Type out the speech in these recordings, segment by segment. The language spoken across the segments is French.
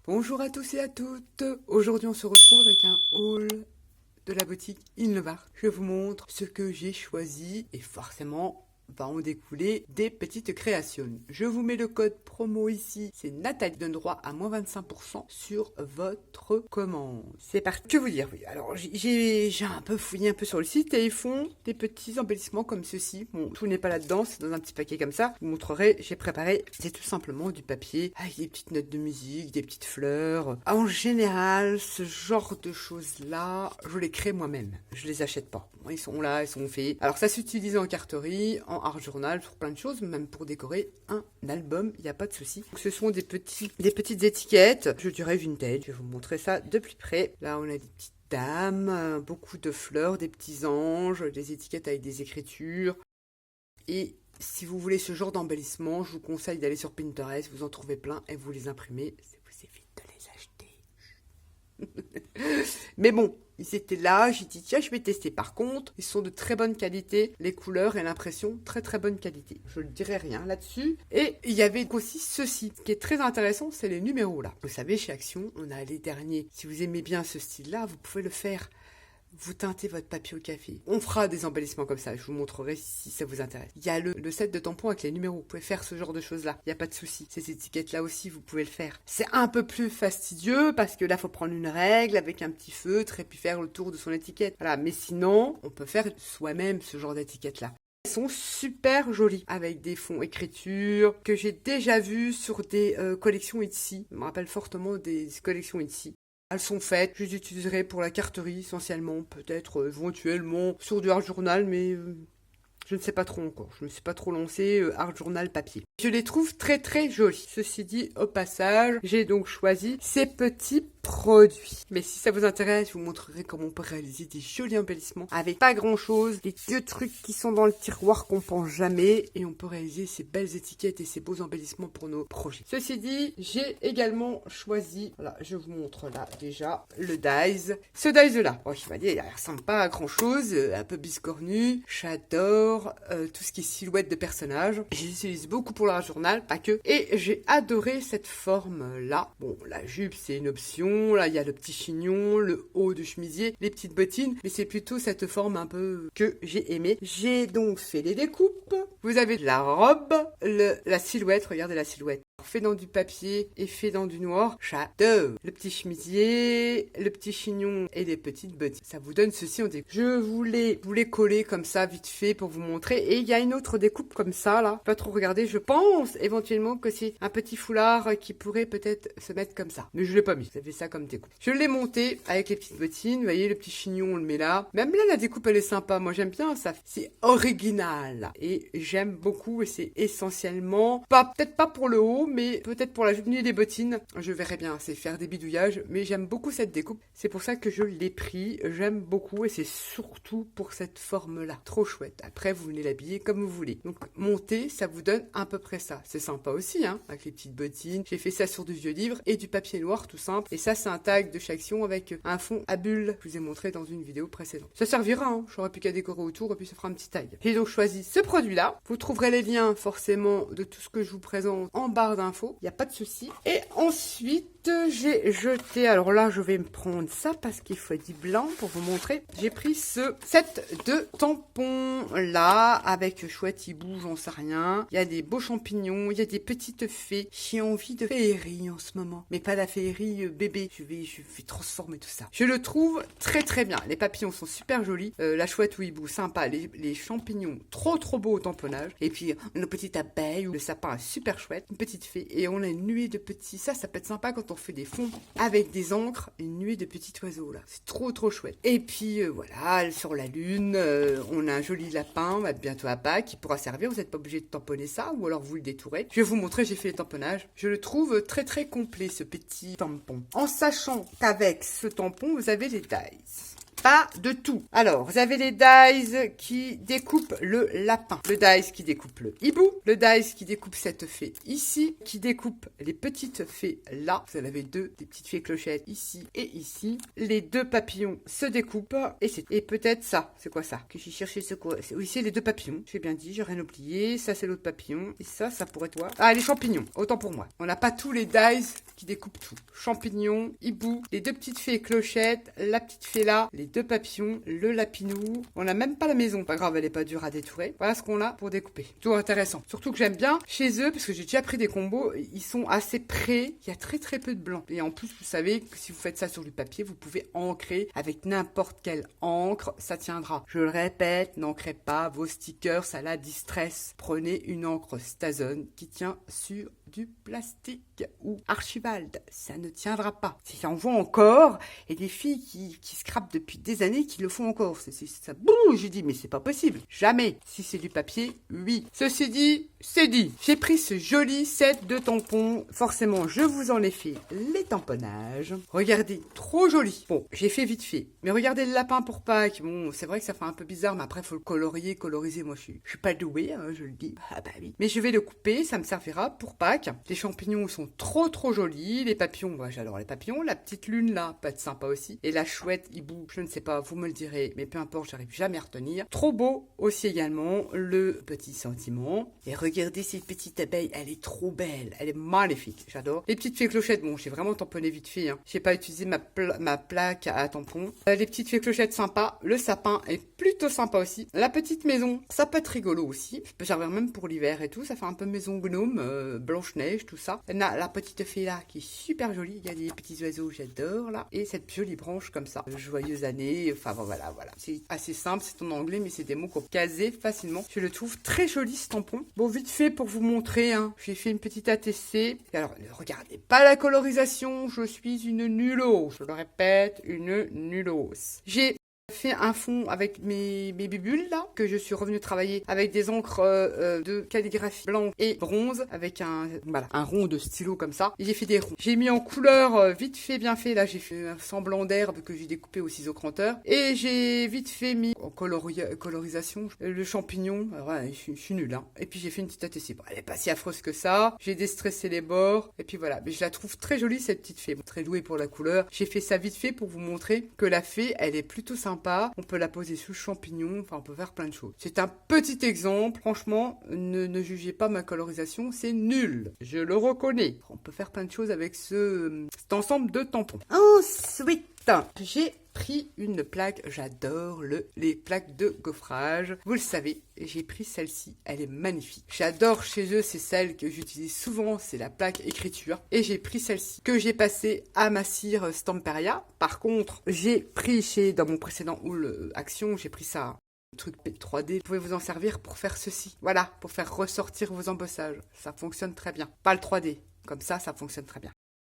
Bonjour à tous et à toutes. Aujourd'hui on se retrouve avec un haul de la boutique Inlevar. Je vous montre ce que j'ai choisi et forcément va en découler des petites créations. Je vous mets le code promo ici, c'est Nathalie, donne droit à moins 25% sur votre commande. C'est parti. Que vous dire, oui. Alors j'ai un peu fouillé un peu sur le site et ils font des petits embellissements comme ceci. Bon, tout n'est pas là-dedans, c'est dans un petit paquet comme ça. Je vous montrerai, j'ai préparé, c'est tout simplement du papier avec des petites notes de musique, des petites fleurs. En général, ce genre de choses-là, je les crée moi-même. Je les achète pas. Ils sont là, ils sont faits. Alors ça s'utilise en carterie, en art journal, pour plein de choses, même pour décorer un album, il n'y a pas de souci. Ce sont des petites étiquettes, je dirais vintage. Je vais vous montrer ça de plus près. Là, on a des petites dames, beaucoup de fleurs, des petits anges, des étiquettes avec des écritures. Et si vous voulez ce genre d'embellissement, je vous conseille d'aller sur Pinterest, vous en trouvez plein et vous les imprimez. Ça vous évite de les acheter. Mais bon, ils étaient là, j'ai dit tiens je vais tester. Par contre, ils sont de très bonne qualité, les couleurs et l'impression très bonne qualité. Je ne dirai rien là-dessus. Et il y avait aussi ceci, qui est très intéressant, c'est les numéros là. Vous savez, chez Action, on a les derniers. Si vous aimez bien ce style-là, vous pouvez le faire. Vous teintez votre papier au café. On fera des embellissements comme ça, je vous montrerai si ça vous intéresse. Il y a le set de tampons avec les numéros, vous pouvez faire ce genre de choses-là, il n'y a pas de souci. Ces étiquettes-là aussi, vous pouvez le faire. C'est un peu plus fastidieux parce que là, il faut prendre une règle avec un petit feutre et puis faire le tour de son étiquette. Voilà, mais sinon, on peut faire soi-même ce genre d'étiquette-là. Elles sont super jolies, avec des fonds écriture que j'ai déjà vus sur des collections Etsy. Je me rappelle fortement des collections Etsy. Elles sont faites, je les utiliserai pour la carterie essentiellement, peut-être éventuellement sur du art journal, mais je ne sais pas trop encore. Je ne me suis pas trop lancée art journal papier. Je les trouve très jolies. Ceci dit, au passage, j'ai donc choisi ces petits produits. Mais si ça vous intéresse, je vous montrerai comment on peut réaliser des jolis embellissements avec pas grand chose, des vieux trucs qui sont dans le tiroir qu'on pense jamais et on peut réaliser ces belles étiquettes et ces beaux embellissements pour nos projets. Ceci dit, j'ai également choisi, voilà, je vous montre là déjà, le dies. Ce dies là, bon, je vais dire, il ressemble pas à grand chose, un peu biscornu, j'adore tout ce qui est silhouette de personnages. J'utilise beaucoup pour l'art journal, pas que, et j'ai adoré cette forme là. Bon, la jupe c'est une option. Là, il y a le petit chignon, le haut de chemisier, les petites bottines, mais c'est plutôt cette forme un peu que j'ai aimé. J'ai donc fait les découpes. Vous avez la robe, la silhouette, regardez la silhouette. Fait dans du papier et fait dans du noir. J'adore. Le petit chemisier, le petit chignon et les petites bottines. Ça vous donne ceci en découpe. Je voulais vous les coller comme ça vite fait pour vous montrer. Et il y a une autre découpe comme ça là. Pas trop regarder. Je pense éventuellement que c'est un petit foulard qui pourrait peut-être se mettre comme ça. Mais je l'ai pas mis. Vous avez ça comme découpe. Je l'ai monté avec les petites bottines. Vous voyez le petit chignon, on le met là. Même là la découpe elle est sympa. Moi j'aime bien ça. C'est original. Et j'aime beaucoup et c'est essentiellement peut-être pas pour le haut, mais peut-être pour la tenue des bottines, je verrai bien, c'est faire des bidouillages, mais j'aime beaucoup cette découpe, c'est pour ça que je l'ai pris, j'aime beaucoup et c'est surtout pour cette forme-là, trop chouette. Après, vous venez l'habiller comme vous voulez. Donc, monter, ça vous donne à peu près ça. C'est sympa aussi, hein, avec les petites bottines. J'ai fait ça sur du vieux livre et du papier noir, tout simple. Et ça, c'est un tag de chez Action avec un fond à bulles, je vous ai montré dans une vidéo précédente. Ça servira, hein, j'aurais plus qu'à décorer autour et puis ça fera un petit tag. J'ai donc choisi ce produit-là. Vous trouverez les liens, forcément, de tout ce que je vous présente en barre d'infos. Il n'y a pas de souci. Et ensuite, j'ai jeté, alors là, je vais me prendre ça parce qu'il faut du blanc pour vous montrer. J'ai pris ce set de tampons là, avec chouette hibou, j'en sais rien. Il y a des beaux champignons, il y a des petites fées. J'ai envie de féerie en ce moment, mais pas la féerie bébé. Je vais transformer tout ça. Je le trouve très bien. Les papillons sont super jolis. La chouette ou hibou, sympa. Les champignons, trop beaux au tamponnage. Et puis, une petite abeille ou le sapin est super chouette. Une petite fée. Et on a une nuée de petits, ça peut être sympa quand on fait des fonds avec des encres, une nuée de petits oiseaux là, c'est trop chouette. Et puis voilà, sur la lune, on a un joli lapin, on va bientôt à Pâques, qui pourra servir, vous n'êtes pas obligé de tamponner ça, ou alors vous le détourez. Je vais vous montrer, j'ai fait les tamponnages. Je le trouve très complet ce petit tampon. En sachant qu'avec ce tampon, vous avez les dies. Pas de tout. Alors, vous avez les dies qui découpent le lapin, le dice qui découpe le hibou, le dice qui découpe cette fée ici, qui découpe les petites fées là. Vous en avez deux, des petites fées clochettes ici et ici. Les deux papillons se découpent et peut-être ça. C'est quoi ça que j'ai cherché? C'est quoi? Oui, c'est les deux papillons. J'ai bien dit, j'ai rien oublié. Ça, c'est l'autre papillon. Et ça pourrait être quoi? Ah, les champignons. Autant pour moi. On n'a pas tous les dice qui découpent tout. Champignons, hibou, les deux petites fées clochettes, la petite fée là, les deux papillons, le lapinou. On n'a même pas la maison. Pas grave, elle est pas dure à détourer. Voilà ce qu'on a pour découper. Tout intéressant. Surtout que j'aime bien chez eux, parce que j'ai déjà pris des combos, ils sont assez près. Il y a très très peu de blanc. Et en plus, vous savez que si vous faites ça sur du papier, vous pouvez ancrer avec n'importe quelle encre. Ça tiendra. Je le répète, n'ancrez pas vos stickers à la distress. Prenez une encre Stason qui tient sur du plastique ou Archibald. Ça ne tiendra pas. Si j'en vois encore, et des filles qui scrapent depuis des années qui le font encore. Ça bouge, je dis, mais c'est pas possible. Jamais. Si c'est du papier, oui. Ceci dit, c'est dit. J'ai pris ce joli set de tampons. Forcément, je vous en ai fait les tamponnages. Regardez, trop joli. Bon, j'ai fait vite fait. Mais regardez le lapin pour Pâques. Bon, c'est vrai que ça fait un peu bizarre, mais après, il faut le coloriser. Moi, je suis pas douée, hein, je le dis. Ah bah oui. Mais je vais le couper, ça me servira pour Pâques. Les champignons sont trop jolis. Les papillons, moi j'adore les papillons. La petite lune là, peut être sympa aussi. Et la chouette hibou, je ne sais pas, vous me le direz, mais peu importe, j'arrive jamais à retenir. Trop beau aussi également, le petit sentiment. Et regardez cette petite abeille, elle est trop belle, elle est magnifique, j'adore. Les petites fées clochettes, bon, j'ai vraiment tamponné vite fait, hein. J'ai pas utilisé ma plaque à tampon. Les petites fées clochettes sympa. Le sapin est plutôt sympa aussi. La petite maison, ça peut être rigolo aussi. Je peux servir même pour l'hiver et tout. Ça fait un peu maison gnome, Blanche-Neige, tout ça. La petite fée là qui est super jolie. Il y a des petits oiseaux, j'adore là. Et cette jolie branche comme ça. Joyeuse année. Enfin voilà. C'est assez simple, c'est en anglais, mais c'est des mots qu'on peut caser facilement. Je le trouve très joli ce tampon. Bon, vite fait pour vous montrer, hein. J'ai fait une petite ATC. Et alors, ne regardez pas la colorisation. Je suis une nullos. Je le répète, une nullos. J'ai fait un fond avec mes bibules là, que je suis revenue travailler avec des encres de calligraphie blanc et bronze, avec un rond de stylo comme ça. Et j'ai fait des ronds. J'ai mis en couleur vite fait, bien fait. Là, j'ai fait un semblant d'herbe que j'ai découpé au ciseau cranteur. Et j'ai vite fait mis en colorisation le champignon. Alors, ouais, je suis nulle, hein. Et puis j'ai fait une petite ATC. Bon, elle est pas si affreuse que ça. J'ai déstressé les bords. Et puis voilà. Mais je la trouve très jolie cette petite fée. Bon, très douée pour la couleur. J'ai fait ça vite fait pour vous montrer que la fée, elle est plutôt sympa. On peut la poser sous champignon, enfin on peut faire plein de choses. C'est un petit exemple, franchement, ne jugez pas ma colorisation, c'est nul. Je le reconnais. On peut faire plein de choses avec cet ensemble de tampons. Ensuite, j'ai pris une plaque, j'adore les plaques de gaufrage. Vous le savez, j'ai pris celle-ci, elle est magnifique. J'adore chez eux, c'est celle que j'utilise souvent, c'est la plaque écriture. Et j'ai pris celle-ci, que j'ai passée à ma cire Stamperia. Par contre, j'ai pris dans mon précédent haul Action, j'ai pris ça. Truc 3D, vous pouvez vous en servir pour faire ceci. Voilà, pour faire ressortir vos embossages. Ça fonctionne très bien. Pas le 3D, comme ça fonctionne très bien.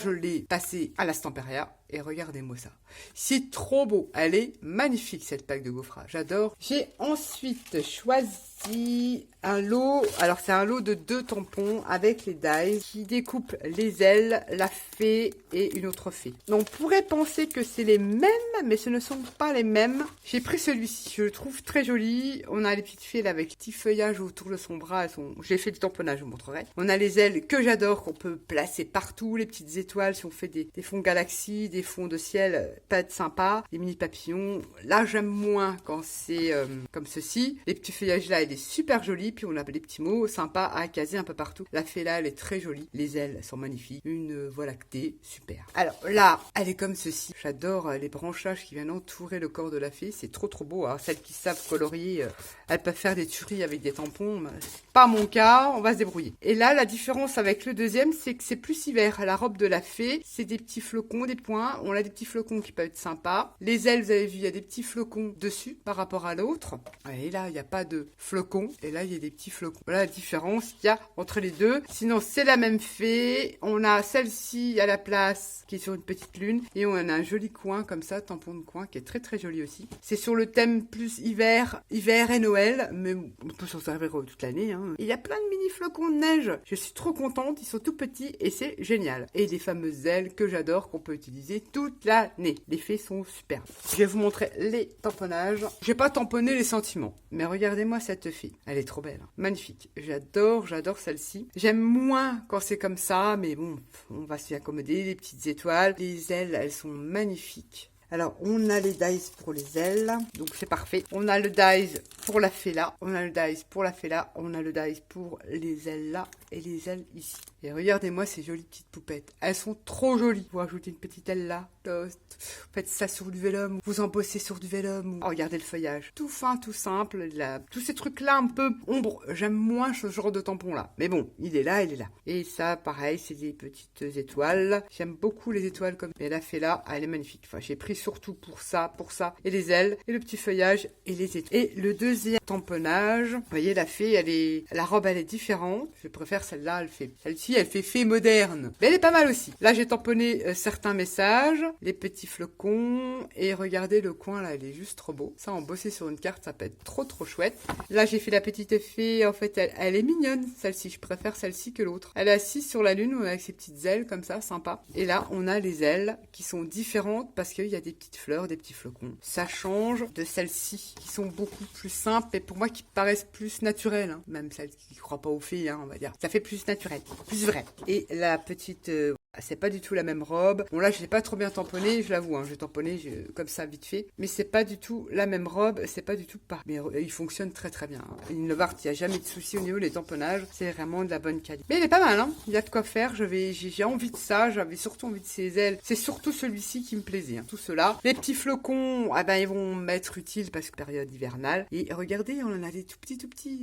Je l'ai passé à la Stamperia et regardez-moi ça. C'est trop beau. Elle est magnifique cette plaque de gaufrage. J'adore. J'ai ensuite choisi un lot. Alors c'est un lot de 2 tampons avec les dies qui découpent les ailes, la fée et une autre fée. On pourrait penser que c'est les mêmes, mais ce ne sont pas les mêmes. J'ai pris celui-ci. Je le trouve très joli. On a les petites fées là avec petit feuillage autour de son bras. J'ai fait du tamponnage, je vous montrerai. On a les ailes que j'adore, qu'on peut placer partout. Les petites étoiles, si on fait des fonds galaxies, des fonds de ciel, pas être sympa. Les mini papillons. Là, j'aime moins quand c'est comme ceci. Les petits feuillages là, il est super joli. Puis on a les petits mots sympas à caser un peu partout. La fée là, elle est très jolie. Les ailes sont magnifiques. Une voie lactée, super. Alors là, elle est comme ceci. J'adore les branchages qui viennent entourer le corps de la fée. C'est trop beau. Alors, celles qui savent colorier, elles peuvent faire des tueries avec des tampons. C'est pas mon cas, on va se débrouiller. Et là, la différence avec le deuxième, c'est que c'est plus hiver. La robe de la fée, c'est des petits flocons, des points. On a des petits flocons qui peuvent être sympas. Les ailes, vous avez vu, il y a des petits flocons dessus par rapport à l'autre. Et là, il n'y a pas de flocons. Et là, il y a des petits flocons. Voilà la différence qu'il y a entre les deux. Sinon, c'est la même fée. On a celle-ci à la place qui est sur une petite lune. Et on a un joli coin comme ça, tampon de coin, qui est très joli aussi. C'est sur le thème plus hiver et Noël. Mais on peut s'en servir toute l'année, hein. Il y a plein de mini flocons de neige. Je suis trop contente. Ils sont tout petits et c'est génial. Et les fameuses ailes que j'adore, qu'on peut utiliser tamponner toute l'année. Les fées sont superbes. Je vais vous montrer les tamponnages. Je vais pas tamponner les sentiments, mais regardez-moi cette fée. Elle est trop belle, hein. Magnifique. J'adore celle-ci. J'aime moins quand c'est comme ça, mais bon, on va s'y accommoder. Les petites étoiles, les ailes, elles sont magnifiques. Alors, on a les dies pour les ailes, donc c'est parfait. On a le dies pour la fée là, on a le dies pour la fée là, on a le dies pour les ailes là et les ailes ici. Et regardez-moi ces jolies petites poupettes. Elles sont trop jolies. Vous rajoutez une petite aile là, vous faites ça sur du vélum, vous en bossez sur du vélum. Oh, regardez le feuillage. Tout fin, tout simple. Tous ces trucs-là un peu ombre. J'aime moins ce genre de tampon là. Mais bon, il est là, il est là. Et ça, pareil, c'est des petites étoiles. J'aime beaucoup les étoiles comme... Et la fée là, elle est magnifique. Enfin, j'ai pris surtout pour ça, et les ailes, et le petit feuillage, et les étoiles. Et le deuxième tamponnage, vous voyez, la fée, la robe, elle est différente. Je préfère celle-là, celle-ci, elle fait fée moderne. Mais elle est pas mal aussi. Là, j'ai tamponné certains messages, les petits flocons, et regardez le coin, là, il est juste trop beau. Ça, en bosser sur une carte, ça peut être trop, trop chouette. Là, j'ai fait la petite fée, en fait, elle est mignonne, celle-ci. Je préfère celle-ci que l'autre. Elle est assise sur la lune, avec ses petites ailes, comme ça, sympa. Et là, on a les ailes, qui sont différentes, parce qu'il y a des petites fleurs, des petits flocons. Ça change de celles-ci, qui sont beaucoup plus simples, et pour moi, qui paraissent plus naturelles, hein. Même celles qui ne croient pas aux fées, hein, on va dire. Ça fait plus naturel, plus vrai. Et la petite... c'est pas du tout la même robe. Bon là, je l'ai pas trop bien tamponné, je l'avoue, hein, j'ai tamponné comme ça vite fait. Mais c'est pas du tout la même robe, c'est pas du tout pareil. Mais il fonctionne très très bien. Inlovart, il n'y a jamais de souci au niveau des tamponnages. C'est vraiment de la bonne qualité. Mais il est pas mal, hein. Il y a de quoi faire. J'ai envie de ça. J'avais surtout envie de ses ailes. C'est surtout celui-ci qui me plaisait, hein. Tout cela. Les petits flocons, ah ben ils vont m'être utiles parce que période hivernale. Et regardez, on en a des tout petits.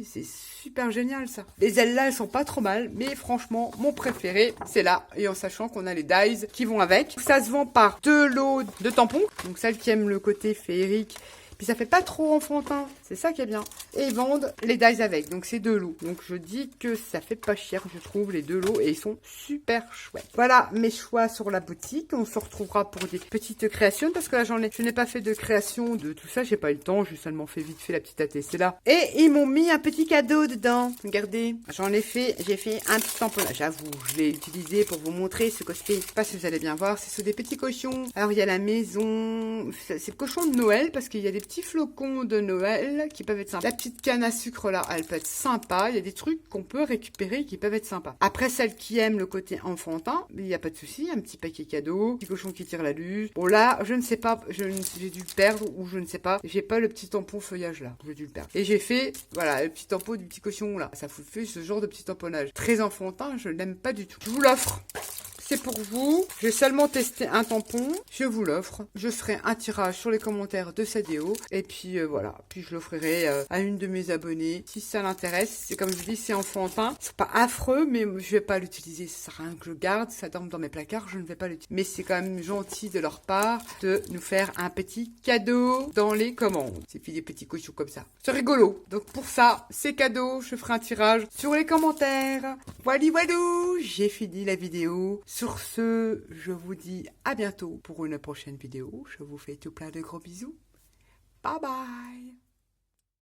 C'est super génial ça. Les ailes là, elles sont pas trop mal. Mais franchement, mon préféré, c'est là. Et en sachant qu'on a les dies qui vont avec. Ça se vend par 2 lots de tampons. Donc celles qui aiment le côté féerique. Puis ça fait pas trop enfantin. C'est ça qui est bien. Et ils vendent les dies avec. Donc c'est 2 lots. Donc je dis que ça fait pas cher, je trouve, les 2 lots. Et ils sont super chouettes. Voilà mes choix sur la boutique. On se retrouvera pour des petites créations. Parce que là, je n'ai pas fait de création de tout ça. J'ai pas eu le temps. J'ai seulement fait vite fait la petite ATC là. Et ils m'ont mis un petit cadeau dedans. Regardez. J'ai fait un petit tamponnage. J'avoue, je l'ai utilisé pour vous montrer ce que c'est. Je sais pas si vous allez bien voir. C'est sur des petits cochons. Alors il y a la maison. C'est le cochon de Noël parce qu'il y a des petits flocons de Noël qui peuvent être sympas. La petite canne à sucre là, elle peut être sympa. Il y a des trucs qu'on peut récupérer qui peuvent être sympas. Après, celles qui aiment le côté enfantin, il n'y a pas de souci. Un petit paquet cadeau, petit cochon qui tire la luce. Bon là, je ne sais pas, j'ai dû le perdre ou je ne sais pas. J'ai pas le petit tampon feuillage là. J'ai dû le perdre. Et j'ai fait, voilà, le petit tampon du petit cochon là. Ça fait ce genre de petit tamponnage. Très enfantin, je n'aime pas du tout. Je vous l'offre. C'est pour vous. J'ai seulement testé un tampon. Je vous l'offre. Je ferai un tirage sur les commentaires de cette vidéo. Et puis voilà. Puis je l'offrirai à une de mes abonnées. Si ça l'intéresse. C'est comme je dis, c'est enfantin. C'est pas affreux, mais je vais pas l'utiliser. Ça sert à rien que je le garde. Ça dorme dans mes placards. Je ne vais pas l'utiliser. Mais c'est quand même gentil de leur part de nous faire un petit cadeau dans les commandes. C'est fait des petits cochons comme ça. C'est rigolo. Donc pour ça, c'est cadeau. Je ferai un tirage sur les commentaires. Voilà, j'ai fini la vidéo. Sur ce, je vous dis à bientôt pour une prochaine vidéo. Je vous fais tout plein de gros bisous. Bye bye!